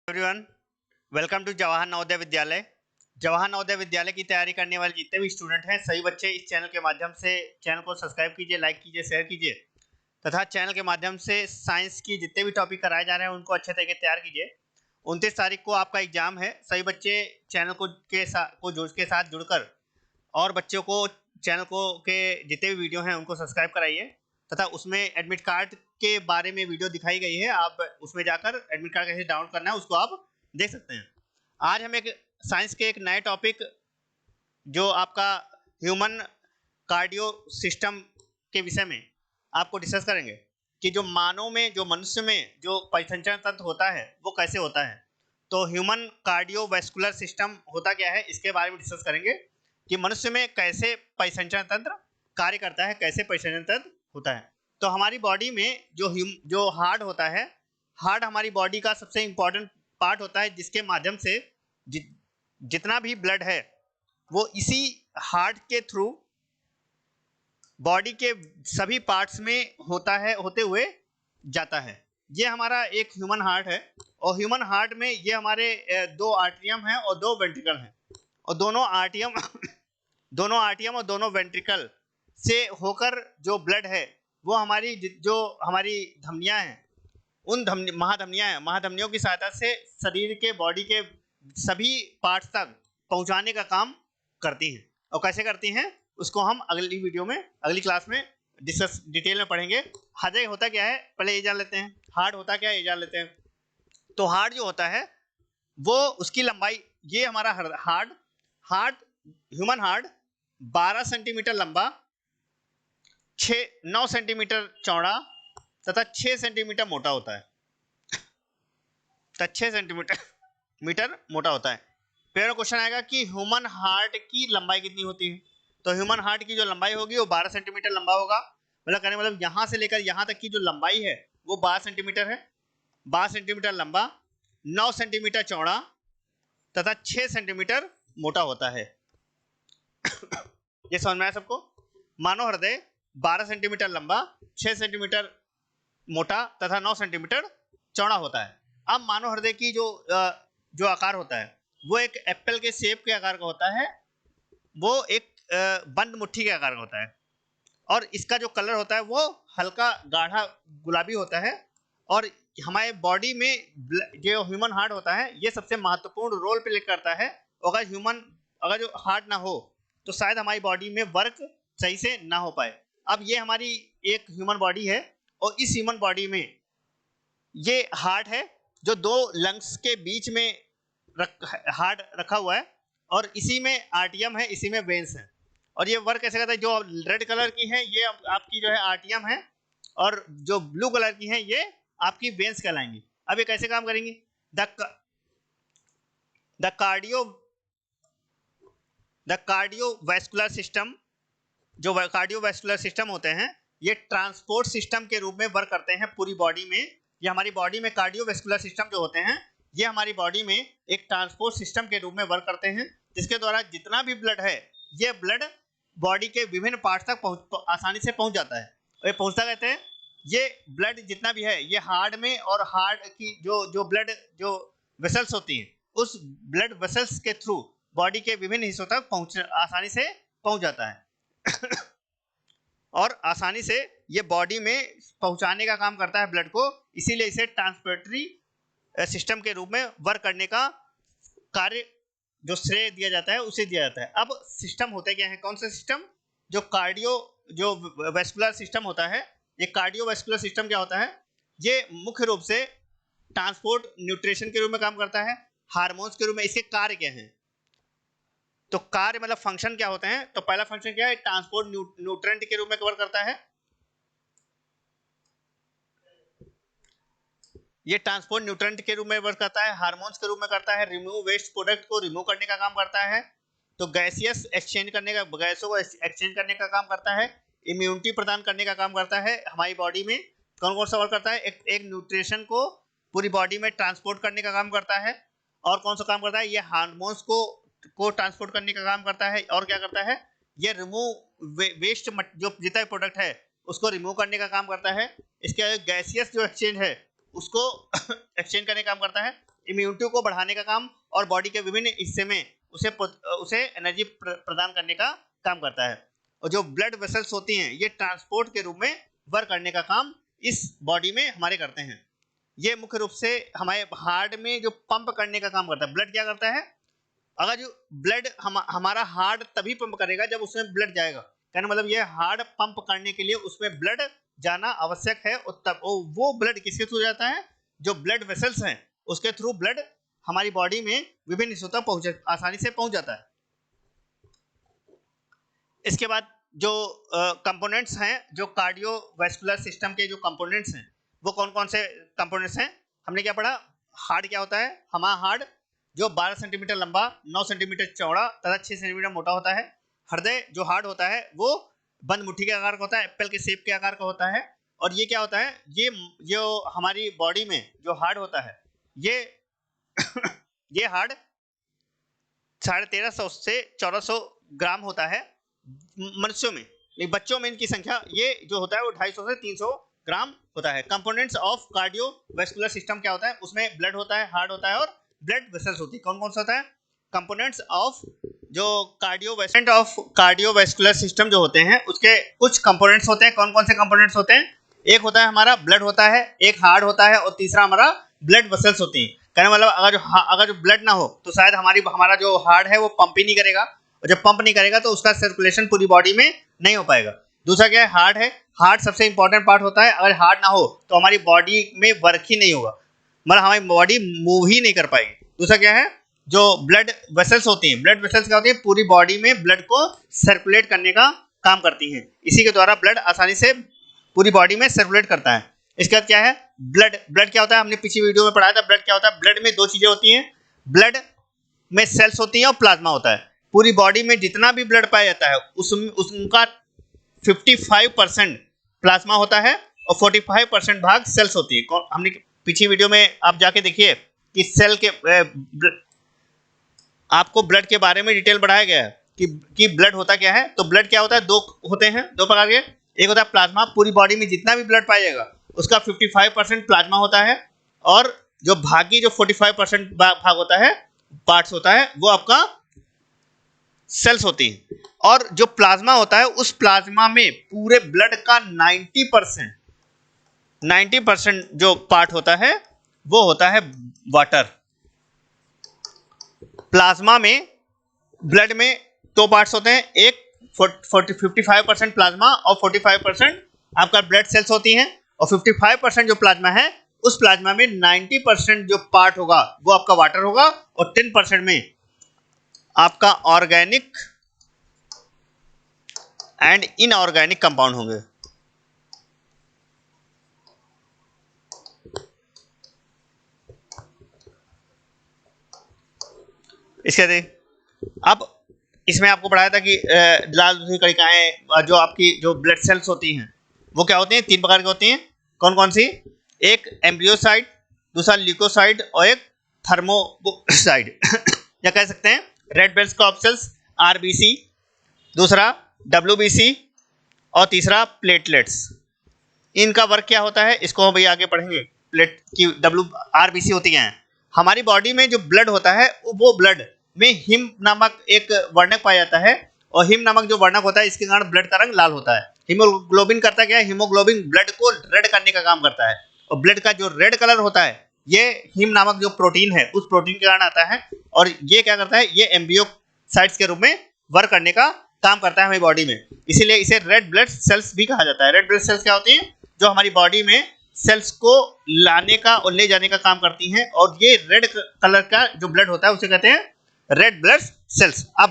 Everyone, welcome to Jawahar Navodaya Vidyalaya. Jawahar Navodaya विद्यालय की तैयारी करने वाले जितने भी स्टूडेंट हैं, सभी बच्चे इस चैनल के माध्यम से चैनल को सब्सक्राइब कीजिए, लाइक कीजिए, शेयर कीजिए तथा चैनल के माध्यम से साइंस की जितने भी टॉपिक कराए जा रहे हैं उनको अच्छे तरीके तैयार कीजिए। 29 तारीख को आपका एग्जाम है। सभी बच्चे चैनल के साथ जुड़कर और बच्चों को चैनल को के जितने भी वीडियो हैं उनको सब्सक्राइब कराइए तथा उसमें एडमिट कार्ड के बारे में वीडियो दिखाई गई है। आप उसमें जाकर एडमिट कार्ड कैसे डाउनलोड करना है उसको आप देख सकते हैं। आज हम एक साइंस के एक नए टॉपिक जो आपका ह्यूमन कार्डियो सिस्टम के विषय में आपको डिस्कस करेंगे कि जो मानव में, जो मनुष्य में जो परिसंचरण तंत्र होता है वो कैसे होता है। तो ह्यूमन कार्डियोवैस्कुलर सिस्टम होता क्या है, इसके बारे में डिस्कस करेंगे कि मनुष्य में कैसे परिसंचरण तंत्र कार्य करता है, कैसे परिसंचरण तंत्र होता है। तो हमारी बॉडी में जो हार्ट होता है, हार्ट हमारी बॉडी का सबसे इम्पोर्टेंट पार्ट होता है, जिसके माध्यम से जितना भी ब्लड है वो इसी हार्ट के थ्रू बॉडी के सभी पार्ट्स में होते हुए जाता है। ये हमारा एक ह्यूमन हार्ट है और ह्यूमन हार्ट में ये हमारे दो आर्टरियम हैं और दो वेंट्रिकल हैं और दोनों आर्टियम और दोनों वेंट्रिकल से होकर जो ब्लड है वो हमारी धमनियां हैं, उन महाधमनियों की सहायता से शरीर के बॉडी के सभी पार्ट्स तक पहुंचाने का काम करती हैं। और कैसे करती हैं उसको हम अगली क्लास में डिस्कस डिटेल में पढ़ेंगे। हार्ट होता क्या है पहले ये जान लेते हैं। हार्ट होता क्या है ये जान लेते हैं। तो हार्ट जो होता है वो उसकी लंबाई, ये हमारा ह्यूमन हार्ट 12 सेंटीमीटर लंबा, 9 सेंटीमीटर चौड़ा तथा 6 सेंटीमीटर मोटा होता है। 6 सेंटीमीटर मोटा होता है। फिर क्वेश्चन आएगा कि ह्यूमन हार्ट की लंबाई कितनी होती है। तो ह्यूमन हार्ट की जो लंबाई होगी वो 12 सेंटीमीटर लंबा होगा। मतलब यहाँ से लेकर यहाँ तक की जो लंबाई है वो 12 सेंटीमीटर है। 12 सेंटीमीटर लंबा, 9 सेंटीमीटर चौड़ा तथा 6 सेंटीमीटर मोटा होता है। ये समझ में आया सबको। मानव हृदय 12 सेंटीमीटर लंबा, 6 सेंटीमीटर मोटा तथा 9 सेंटीमीटर चौड़ा होता है। अब मानव हृदय की जो आकार होता है वो एक एप्पल के शेप के आकार का होता है। वो एक बंद मुट्ठी के आकार का होता है और इसका जो कलर होता है वो हल्का गाढ़ा गुलाबी होता है। और हमारे बॉडी में जो ह्यूमन हार्ट होता है ये सबसे महत्वपूर्ण रोल प्ले करता है। अगर जो हार्ट ना हो तो शायद हमारी बॉडी में वर्क सही से ना हो पाए। अब ये हमारी एक ह्यूमन बॉडी है और इस ह्यूमन बॉडी में ये हार्ट है जो दो लंग्स के बीच में हार्ट रखा हुआ है और इसी में आर्टियम है, इसी में वेन्स है। और ये वर्क कैसे करता है, जो रेड कलर की है ये आपकी जो है आर्टियम है और जो ब्लू कलर की है ये आपकी वेन्स कहलाएंगी। अब ये कैसे काम करेंगी। द कार्डियोवैस्कुलर सिस्टम, जो कार्डियोवैस्कुलर सिस्टम होते हैं ये ट्रांसपोर्ट सिस्टम के रूप में वर्क करते हैं पूरी बॉडी में। ये हमारी बॉडी में कार्डियोवैस्कुलर सिस्टम जो होते हैं ये हमारी बॉडी में एक ट्रांसपोर्ट सिस्टम के रूप में वर्क करते हैं, जिसके द्वारा जितना भी ब्लड है ये ब्लड बॉडी के विभिन्न पार्ट्स तक आसानी से पहुंच जाता है। और ये पहुंचता कहते हैं, ये ब्लड जितना भी है ये हार्ट में और हार्ट की जो ब्लड जो वेसल्स होती हैं उस ब्लड वेसल्स के थ्रू बॉडी के विभिन्न हिस्सों तक आसानी से पहुंच जाता है। और आसानी से ये बॉडी में पहुंचाने का काम करता है ब्लड को, इसीलिए इसे ट्रांसपोर्टरी सिस्टम के रूप में वर्क करने का कार्य जो श्रेय दिया जाता है उसे दिया जाता है। अब सिस्टम होते क्या है, कौन सा सिस्टम, जो वैस्कुलर सिस्टम होता है, ये कार्डियोवैस्कुलर सिस्टम क्या होता है, ये मुख्य रूप से ट्रांसपोर्ट न्यूट्रिशन के रूप में काम करता है, हार्मोन्स के रूप में। इसके कार्य क्या हैं, तो कार्य मतलब फंक्शन क्या होते हैं। तो पहला फंक्शन क्या है, ट्रांसपोर्ट न्यूट्रेंट के रूप में कवर करता है। ये ट्रांसपोर्ट न्यूट्रेंट के रूप में वर्क करता है, हार्मोन्स के रूप में करता है, रिमूव वेस्ट प्रोडक्ट को रिमूव करने का काम करता है, तो गैसों को एक्सचेंज करने का काम करता है, इम्यूनिटी प्रदान करने का काम करता है। हमारी बॉडी में कौन कौन सा वर्क करता है, एक न्यूट्रिशन को पूरी बॉडी में ट्रांसपोर्ट करने का काम करता है। और कौन सा काम करता है, ये हार्मोन्स को ट्रांसपोर्ट करने का काम करता है। और क्या करता है, ये रिमूव वेस्ट जो जितना प्रोडक्ट है उसको रिमूव करने का काम करता है। इसके गैसियस जो एक्सचेंज है उसको एक्सचेंज करने का काम करता है। इम्यूनिटी को बढ़ाने का काम और बॉडी के विभिन्न हिस्से में उसे एनर्जी प्रदान करने का काम करता है। और जो ब्लड वेसल्स होती हैं ये ट्रांसपोर्ट के रूप में वर्क करने का काम इस बॉडी में हमारे करते हैं। ये मुख्य रूप से हमारे हार्ट में जो पंप करने का काम करता है। ब्लड क्या करता है, अगर जो ब्लड हमारा हार्ट तभी पंप करेगा जब उसमें ब्लड जाएगा, कहने मतलब ये हार्ट पंप करने के लिए उसमें ब्लड जाना आवश्यक है। और तब वो ब्लड किसके थ्रू जाता है, जो ब्लड वेसल्स हैं उसके थ्रू ब्लड हमारी बॉडी में विभिन्न हिस्सों तक आसानी से पहुंच जाता है। इसके बाद जो कंपोनेंट्स हैं, जो कार्डियोवैस्कुलर सिस्टम के जो कंपोनेंट्स हैं वो कौन कौन से कंपोनेंट्स हैं, हमने क्या पढ़ा। हार्ट क्या होता है, हमारा हार्ट जो 12 सेंटीमीटर लंबा, 9 सेंटीमीटर चौड़ा तथा 6 सेंटीमीटर मोटा होता है। हृदय जो हार्ट होता है वो बंद मुट्ठी के आकार का होता है, एप्पल के शेप के आकार का होता है। और ये क्या होता है, ये जो हमारी बॉडी में जो हार्ट होता है ये हार्ट 1350 से 1400 ग्राम होता है मनुष्यों में, लेकिन बच्चों में इनकी संख्या ये जो होता है वो 250 से 300 ग्राम होता है। कंपोनेंट्स ऑफ कार्डियोवैस्कुलर सिस्टम क्या होता है, उसमें ब्लड होता है, हार्ट होता है और ब्लड वेसल्स होती है। कौन कौन सा होता है, कंपोनेंट्स ऑफ जो कार्डियोवैस्कुलर सिस्टम जो होते हैं उसके कुछ कंपोनेंट्स होते हैं। कौन कौन से कंपोनेंट्स होते हैं, एक होता है हमारा ब्लड होता है, एक हार्ट होता है और तीसरा हमारा ब्लड वेसल्स होती है। कहने मतलब अगर जो ब्लड ना हो तो शायद हमारा जो हार्ट है वो पंप ही नहीं करेगा, और जब पंप नहीं करेगा तो उसका सर्कुलेशन पूरी बॉडी में नहीं हो पाएगा। दूसरा क्या है, हार्ट है। हार्ट सबसे इंपॉर्टेंट पार्ट होता है, अगर हार्ट ना हो तो हमारी बॉडी में वर्क ही नहीं होगा, मतलब हमारी बॉडी मूव ही नहीं कर पाएगी। दूसरा क्या है, जो ब्लड वेसल्स होती हैं, ब्लड वेसल्स क्या होती है, पूरी बॉडी में ब्लड को सर्कुलेट करने का काम करती हैं। इसी के द्वारा ब्लड आसानी से पूरी बॉडी में सर्कुलेट करता है। इसके बाद क्या है, ब्लड क्या होता है, हमने पिछली वीडियो में पढ़ाया था ब्लड क्या होता है। ब्लड में दो चीजें होती हैं, ब्लड में सेल्स होती हैं और प्लाज्मा होता है। पूरी बॉडी में जितना भी ब्लड पाया जाता है उसका 55% प्लाज्मा होता है और 45% भाग सेल्स होती है। हमने पिछली वीडियो में आप जाके देखिए कि सेल के आपको ब्लड के बारे में डिटेल बढ़ाया गया है कि ब्लड होता क्या है। तो ब्लड क्या होता है, दो होते हैं, दो प्रकार के। एक होता है प्लाज्मा, पूरी बॉडी में जितना भी ब्लड पाया जाएगा उसका 55% प्लाज्मा होता है, और जो भागी जो 45% भाग होता है, पार्ट्स होता है, वो आपका सेल्स होती है। और जो प्लाज्मा होता है उस प्लाज्मा में पूरे ब्लड का 90% जो पार्ट होता है वो होता है वाटर। प्लाज्मा में ब्लड में दो पार्ट्स होते हैं, एक 55% प्लाज्मा और 45% आपका ब्लड सेल्स होती हैं। और 55% जो प्लाज्मा है उस प्लाज्मा में 90% जो पार्ट होगा वो आपका वाटर होगा, और 10% में आपका ऑर्गेनिक एंड इनऑर्गेनिक कंपाउंड होंगे। इसके अब इसमें आपको पढ़ाया था कि लाल दूसरी कणिकाएं जो आपकी जो ब्लड सेल्स होती हैं वो क्या होती हैं, 3 प्रकार की होती हैं। कौन कौन सी, एक एम्ब्रियोसाइट, दूसरा ल्यूकोसाइट और एक थर्मोसाइट या कह सकते हैं रेड ब्लड सेल्स आरबीसी, दूसरा डब्ल्यूबीसी और तीसरा प्लेटलेट्स। इनका वर्क क्या होता है इसको हम भैया आगे पढ़ेंगे। प्लेट की आरबीसी होती हैं। हमारी बॉडी में जो ब्लड होता है वो ब्लड में हिम नामक एक वर्णक पाया जाता है, और हिम नामक जो वर्णक होता है इसके कारण ब्लड का रंग लाल होता है। हीमोग्लोबिन करता क्या है, हीमोग्लोबिन ब्लड को रेड करने का काम करता है, और ब्लड का जो रेड कलर होता है ये हिम नामक जो प्रोटीन है उस प्रोटीन के कारण आता है। और ये क्या करता है, ये एम्ब्रियोसाइट्स के रूप में वर्क करने का काम करता है हमारी बॉडी में, इसीलिए इसे रेड ब्लड सेल्स भी कहा जाता है। रेड ब्लड सेल्स क्या होती हैं, जो हमारी बॉडी में सेल्स को लाने का और ले जाने का काम करती हैं, और ये रेड कलर का जो ब्लड होता है उसे कहते हैं रेड ब्लड सेल्स। अब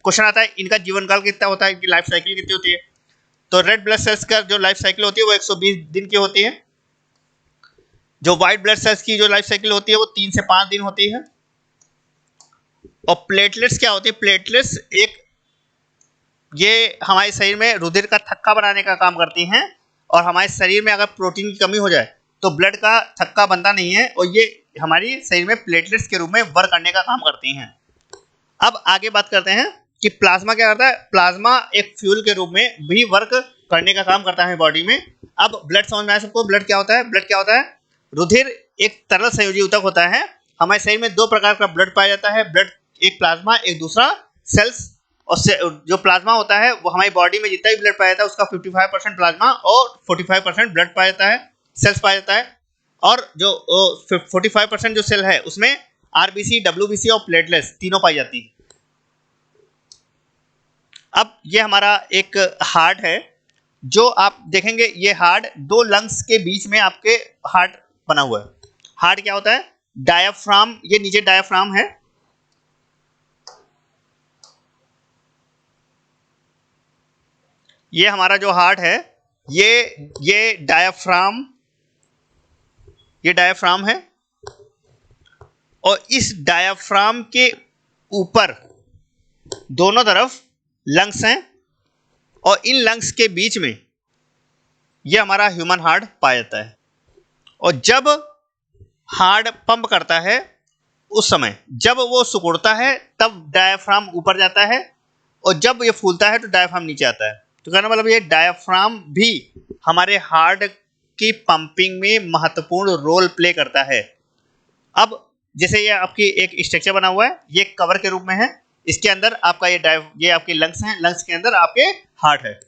क्वेश्चन आता है इनका जीवन काल कितना होता है, इनकी लाइफ साइकिल कितनी होती है। तो रेड ब्लड सेल्स का जो लाइफ साइकिल होती है वो 120 दिन की होती है। जो व्हाइट ब्लड सेल्स की जो लाइफ साइकिल होती है वो 3 से 5 दिन होती है। और प्लेटलेट्स क्या होती है, प्लेटलेट्स ये हमारे शरीर में रुधिर का थक्का बनाने का काम करती हैं, और हमारे शरीर में अगर प्रोटीन की कमी हो जाए तो ब्लड का थक्का बनता नहीं है, और ये हमारी शरीर में प्लेटलेट्स के रूप में वर्क करने का काम करती हैं। अब आगे बात करते हैं कि प्लाज्मा क्या करता है। प्लाज्मा एक फ्यूल के रूप में भी वर्क करने का काम करता है बॉडी में। अब ब्लड समझ में आया सबको, ब्लड क्या होता है। ब्लड क्या होता है, रुधिर एक तरल संयोजी ऊतक होता है हमारे शरीर में दो प्रकार का ब्लड पाया जाता है, ब्लड, एक प्लाज्मा, एक दूसरा सेल्स। और जो प्लाज्मा होता है वो हमारी बॉडी में जितना भी ब्लड पाया जाता है उसका 55% प्लाज्मा और 45% ब्लड पाया जाता है, सेल्स पाया जाता है। और जो 45% जो सेल है उसमें आरबीसी, डब्ल्यूबीसी और प्लेटलेट्स तीनों पाई जाती है। अब ये हमारा एक हार्ट है, जो आप देखेंगे ये हार्ट दो लंग्स के बीच में आपके हार्ट बना हुआ है। हार्ट क्या होता है? डायाफ्राम, ये नीचे डायाफ्राम है, ये हमारा जो हार्ट है ये डायाफ्राम, ये डायाफ्राम है। और इस डायाफ्राम के ऊपर दोनों तरफ लंग्स हैं और इन लंग्स के बीच में ये हमारा ह्यूमन हार्ट पाया जाता है। और जब हार्ट पंप करता है उस समय जब वो सिकुड़ता है तब डायाफ्राम ऊपर जाता है और जब ये फूलता है तो डायाफ्राम नीचे आता है। तो कहने मतलब ये डायाफ्राम भी हमारे हार्ट की पंपिंग में महत्वपूर्ण रोल प्ले करता है। अब जैसे ये आपकी एक स्ट्रक्चर बना हुआ है, ये कवर के रूप में है, इसके अंदर आपका ये आपके लंग्स हैं, लंग्स के अंदर आपके हार्ट है।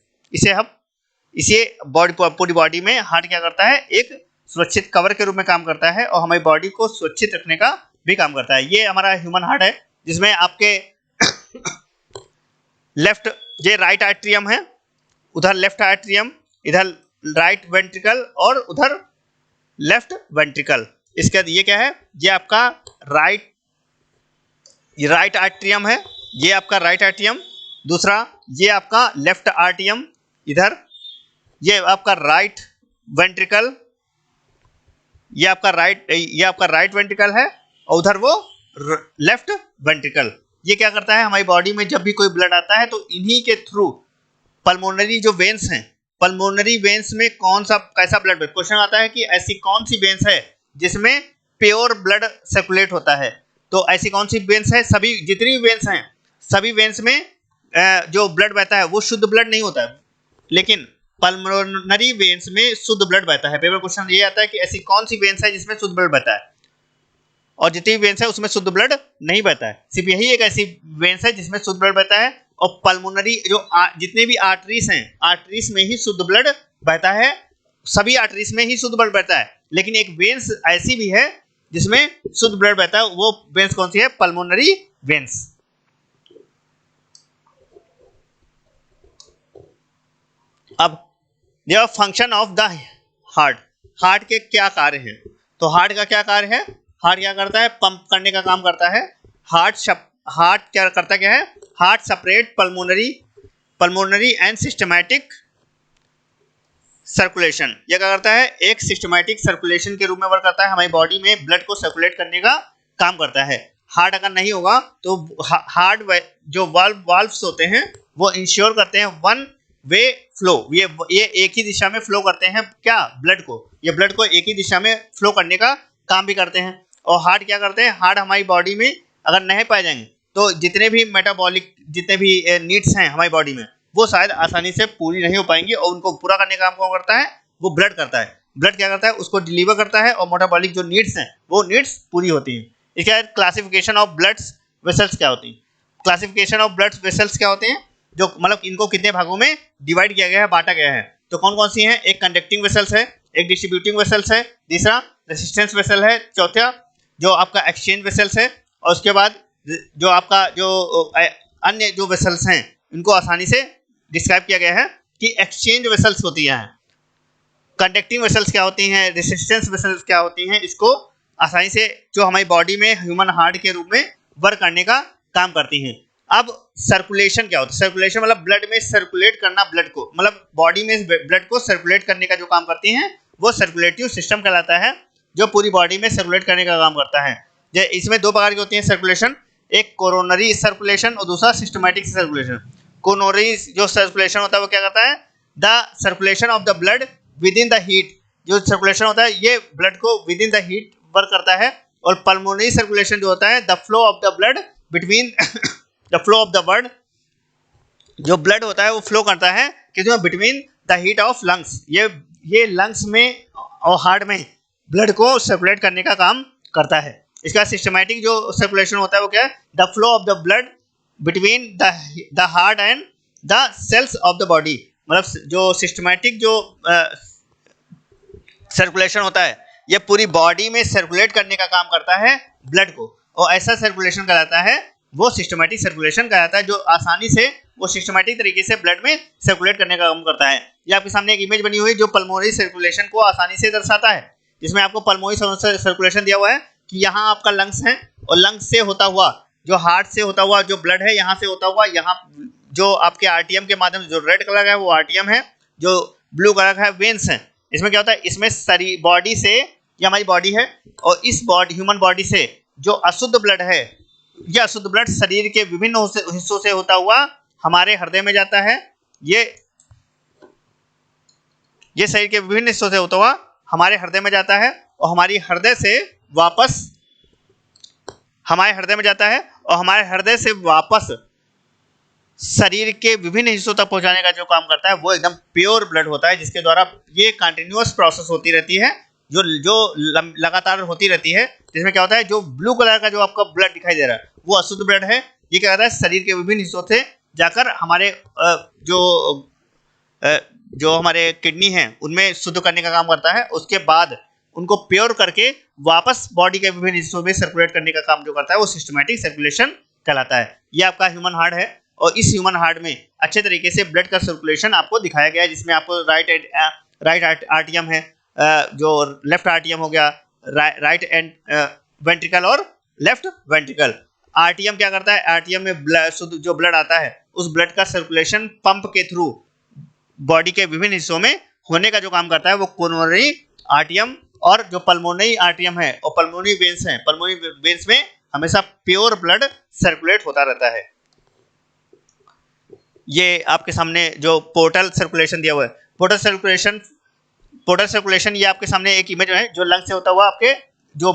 इसे पूरी बॉडी में हार्ट क्या करता है? एक सुरक्षित कवर के रूप में काम करता है और हमारी बॉडी को सुरक्षित रखने का भी काम करता है। ये हमारा ह्यूमन हार्ट है जिसमें आपके लेफ्ट, ये राइट आर्ट्रियम है, उधर लेफ्ट आर्ट्रियम, इधर राइट वेंट्रिकल और उधर लेफ्ट वेंट्रिकल। इसके बाद ये क्या है? ये आपका राइट आर्ट्रियम है, ये आपका राइट आर्ट्रियम। दूसरा ये आपका लेफ्ट आर्ट्रियम, इधर ये आपका राइट वेंट्रिकल, ये आपका राइट वेंट्रिकल है और उधर वो लेफ्ट वेंट्रिकल। ये क्या करता है? हमारी बॉडी में जब भी कोई ब्लड आता है तो इन्हीं के थ्रू पल्मोनरी जो वेन्स हैं, पल्मोनरी वेन्स में कैसा ब्लड, क्वेश्चन आता है कि ऐसी कौन सी वेन्स है जिसमें प्योर ब्लड सर्कुलेट होता है। तो ऐसी कौन सी वेन्स है? सभी जितनी भी वेन्स हैं, सभी वेन्स में जो ब्लड बहता है वो शुद्ध ब्लड नहीं होता है, लेकिन पल्मोनरी वेन्स में शुद्ध ब्लड बहता है। पेपर क्वेश्चन ये आता है कि ऐसी कौन सी वेन्स है जिसमें शुद्ध ब्लड बहता है, और जितनी भी वेन्स है उसमें शुद्ध ब्लड नहीं बहता है। सिर्फ यही एक ऐसी वेन्स है जिसमें शुद्ध ब्लड बहता है। और पल्मोनरी जो जितने भी आर्टरीज हैं, आर्टरीज में ही शुद्ध ब्लड बहता है, सभी आर्टरीज में ही शुद्ध ब्लड बहता है। लेकिन एक वेन्स ऐसी भी है जिसमें शुद्ध ब्लड बहता है, वो वेन्स कौन सी है? Pulmonary veins. अब यह function of the heart, heart के क्या कार्य हैं? तो हार्ट का क्या कार्य है? हार्ट क्या करता है? पंप करने का काम करता है। हार्ट क्या करता है? Heart separate pulmonary and systematic circulation. यह क्या करता है? एक सिस्टमैटिक सर्कुलेशन के रूप में वर्क करता है, हमारी बॉडी में ब्लड को सर्कुलेट करने का काम करता है। हार्ट अगर नहीं होगा तो हार्ट जो वाल्व्स होते हैं वो इंश्योर करते हैं वन वे फ्लो, ये एक ही दिशा में फ्लो करते हैं क्या? ब्लड को, ये ब्लड को एक ही दिशा में फ्लो करने का काम भी करते हैं। और हार्ट क्या करते हैं? हार्ट हमारी बॉडी में अगर नहीं पाए जाएंगे तो जितने भी मेटाबॉलिक जितने भी नीड्स हैं हमारी बॉडी में वो शायद आसानी से पूरी नहीं हो पाएंगी, और उनको पूरा करने का काम कौन करता है? वो ब्लड करता है। ब्लड क्या करता है? उसको डिलीवर करता है और मेटाबॉलिक जो नीड्स हैं वो नीड्स पूरी होती हैं। इसके बाद क्लासिफिकेशन ऑफ ब्लड वेसल्स क्या होती है? क्लासिफिकेशन ऑफ ब्लड वेसल्स क्या होते हैं? जो मतलब इनको कितने भागों में डिवाइड किया गया है, बांटा गया है। तो कौन कौन सी हैं? एक कंडक्टिंग वेसल्स है, एक डिस्ट्रीब्यूटिंग वेसल्स है, तीसरा रेसिस्टेंस वेसल है, चौथा जो आपका एक्सचेंज वेसल्स है, और उसके बाद जो आपका जो अन्य जो वेसल्स हैं इनको आसानी से डिस्क्राइब किया गया है कि एक्सचेंज वेसल्स होती हैं, कंडक्टिंग वेसल्स क्या होती हैं, रेसिस्टेंस वेसल्स क्या होती हैं। इसको आसानी से जो हमारी बॉडी में ह्यूमन हार्ट के रूप में वर्क करने का काम करती हैं। अब सर्कुलेशन क्या होता है? सर्कुलेशन मतलब ब्लड में सर्कुलेट करना, ब्लड को मतलब बॉडी में ब्लड को सर्कुलेट करने का जो काम करती हैं वो सर्कुलेटिव सिस्टम कहलाता है, जो पूरी बॉडी में सर्कुलेट करने का काम करता है। इसमें दो प्रकार की होती है सर्कुलेशन, एक कोरोनरी सर्कुलेशन और दूसरा सिस्टमैटिक सर्कुलेशन। कोरोनरी जो सर्कुलेशन होता है वो क्या करता है? The circulation of the blood with in the heat, जो सर्कुलेशन होता है ये ब्लड को with in the heat work करता है। और पल्मोनरी सर्कुलेशन जो होता है the flow of the blood between the flow of the blood, जो ब्लड होता है वो फ्लो करता है किसमें? Between the heat of lungs. ये लंग्स में और हार्ट में ब्लड को सर्कुलेट करने का काम करता है। इसका सिस्टमैटिक जो सर्कुलेशन होता है वो क्या है, the flow of the blood between the heart and the cells of the body. मतलब जो सिस्टमैटिक जो सर्कुलेशन होता है ये पूरी बॉडी में सर्कुलेट करने का काम करता है ब्लड को, और ऐसा सर्कुलेशन कहलाता है वो सिस्टमैटिक सर्कुलेशन कहलाता है, जो आसानी से वो सिस्टमैटिक तरीके से ब्लड में सर्कुलेट करने का काम करता है। ये आपके सामने एक इमेज बनी हुई है जो पल्मोनरी सर्कुलेशन को आसानी से दर्शाता है, जिसमें आपको पल्मोनरी सर्कुलेशन दिया हुआ है कि यहाँ आपका लंग्स है और लंग्स से होता हुआ जो हार्ट से होता हुआ जो ब्लड है यहाँ से होता हुआ यहाँ जो आपके आरटीएम के माध्यम से जो रेड कलर है वो आरटीएम है, जो ब्लू कलर का है वेन्स है। इसमें क्या होता है, इसमें शरीर बॉडी से, ये हमारी बॉडी है और इस बॉडी ह्यूमन बॉडी से जो अशुद्ध ब्लड है, यह अशुद्ध ब्लड शरीर के विभिन्न हिस्सों से होता हुआ हमारे हृदय में जाता है। ये शरीर के विभिन्न हिस्सों से होता हुआ हमारे हृदय में जाता है और हमारी हृदय से वापस हमारे हृदय में जाता है और हमारे हृदय से वापस शरीर के विभिन्न हिस्सों तक पहुंचाने का जो काम करता है वो एकदम प्योर ब्लड होता है, जिसके द्वारा ये कंटिन्यूअस प्रोसेस होती रहती है जो लगातार होती रहती है। जिसमें क्या होता है, जो ब्लू कलर का जो आपका ब्लड दिखाई दे रहा है वो अशुद्ध ब्लड है। ये क्या करता है, शरीर के विभिन्न हिस्सों से जाकर हमारे जो हमारे किडनी हैं उनमें शुद्ध करने का काम करता है। उसके बाद उनको प्योर करके वापस बॉडी के विभिन्न हिस्सों में सर्कुलेट करने का काम जो करता है वो सिस्टमैटिक सर्कुलेशन कहलाता है। ये आपका ह्यूमन हार्ट है और इस ह्यूमन हार्ट में अच्छे तरीके से ब्लड का सर्कुलेशन आपको दिखाया गया है, जिसमें आपको राइट आर्टियम है, जो लेफ्ट आर्टियम हो गया, राइट एंड वेंट्रिकल और लेफ्ट वेंट्रिकल। आर्टियम क्या करता है, आर्टियम में शुद्ध जो ब्लड आता है उस ब्लड का सर्कुलेशन पंप के थ्रू बॉडी के विभिन्न हिस्सों में होने का जो काम करता है वो कोरोनरी आर्टियम और जो पल्मोनरी आर्टियम है और पल्मोनरी वेन्स हैं, पल्मोनरी वेन्स में हमेशा प्योर ब्लड सर्कुलेट होता रहता है। ये आपके सामने जो पोर्टल सर्कुलेशन दिया हुआ है, पोर्टल सर्कुलेशन ये आपके सामने एक इमेज है जो लंग से होता हुआ आपके जो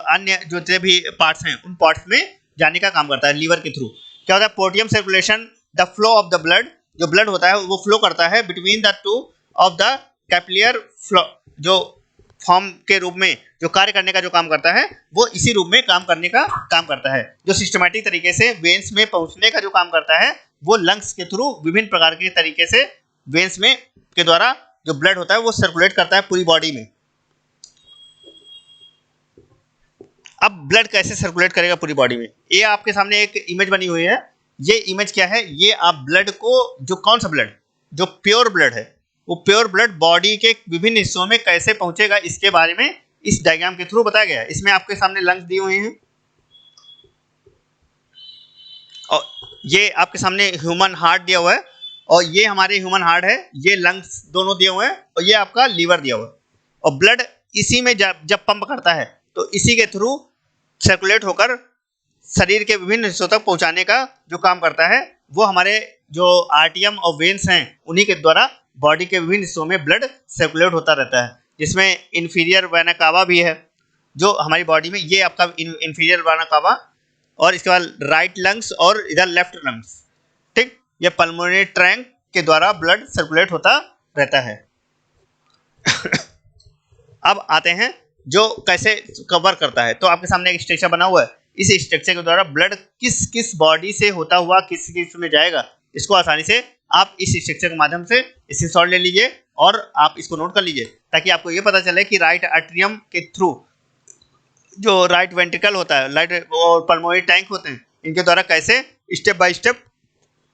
अन्य जो भी पार्ट्स हैं उन पार्ट्स में जाने का काम करता है लीवर के थ्रू। क्या होता है, पोर्टियम circulation the flow of the blood, जो ब्लड होता है वो फ्लो करता है between the two of the capillary flow, जो फॉर्म के रूप में जो कार्य करने का जो काम करता है वो इसी रूप में काम करने का काम करता है। जो सिस्टमैटिक तरीके से वेन्स में पहुंचने का जो काम करता है वो लंग्स के थ्रू विभिन्न प्रकार के तरीके से वेन्स में के द्वारा जो ब्लड होता है वो सर्कुलेट करता है पूरी बॉडी में। अब ब्लड कैसे सर्कुलेट करेगा पूरी बॉडी में, ये आपके सामने एक इमेज बनी हुई है। ये इमेज क्या है, ये आप ब्लड को जो कौन सा ब्लड, जो प्योर ब्लड है वो प्योर ब्लड बॉडी के विभिन्न हिस्सों में कैसे पहुंचेगा इसके बारे में इस डायग्राम के थ्रू बताया गया है। इसमें आपके सामने लंग्स दिए हुए हैं और ये आपके सामने ह्यूमन हार्ट दिया हुआ है और ये हमारे ह्यूमन हार्ट है, ये लंग्स दोनों दिए हुए हैं और ये आपका लीवर दिया हुआ है। और ब्लड इसी में जब पंप करता है तो इसी के थ्रू सर्कुलेट होकर शरीर के विभिन्न हिस्सों तक पहुंचाने का जो काम करता है वो हमारे जो आर्टियम और वेन्स हैं उन्हीं के द्वारा बॉडी के विभिन्न हिस्सों में ब्लड सर्कुलेट होता रहता है। जिसमें इन्फीरियर वेना कावा भी है जो हमारी बॉडी में, ये आपका इन्फीरियर वेना कावा, और इसके बाद राइट लंग्स और इधर लेफ्ट लंग्स, ठीक, ये पल्मोनरी ट्रैंक के द्वारा ब्लड सर्कुलेट होता रहता है। अब आते हैं जो कैसे कवर करता है, तो आपके सामने एक स्ट्रक्चर बना हुआ है। इस स्ट्रक्चर के द्वारा ब्लड किस किस बॉडी से होता हुआ किस किस में जाएगा इसको आसानी से आप इस स्ट्रक्चर के माध्यम से स्क्रीनशॉट ले लीजिए और आप इसको नोट कर लीजिए, ताकि आपको ये पता चले कि राइट आर्टरियम के थ्रू जो राइट वेंट्रिकल होता है, राइट और पल्मोनरी टैंक होते हैं, इनके द्वारा कैसे स्टेप बाय स्टेप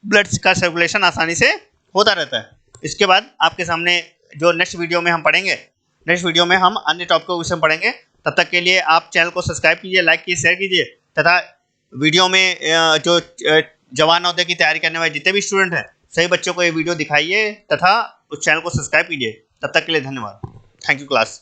ब्लड का सर्कुलेशन आसानी से होता रहता है। इसके बाद आपके सामने जो नेक्स्ट वीडियो में हम पढ़ेंगे, नेक्स्ट वीडियो में हम अन्य टॉपिक के विषय में पढ़ेंगे। तब तक के लिए आप चैनल को सब्सक्राइब कीजिए, लाइक कीजिए, शेयर कीजिए तथा वीडियो में जो जवान नवोदय की तैयारी करने वाले जितने भी स्टूडेंट हैं सभी बच्चों को ये वीडियो दिखाइए तथा उस चैनल को सब्सक्राइब कीजिए। तब तक के लिए धन्यवाद। Thank you class.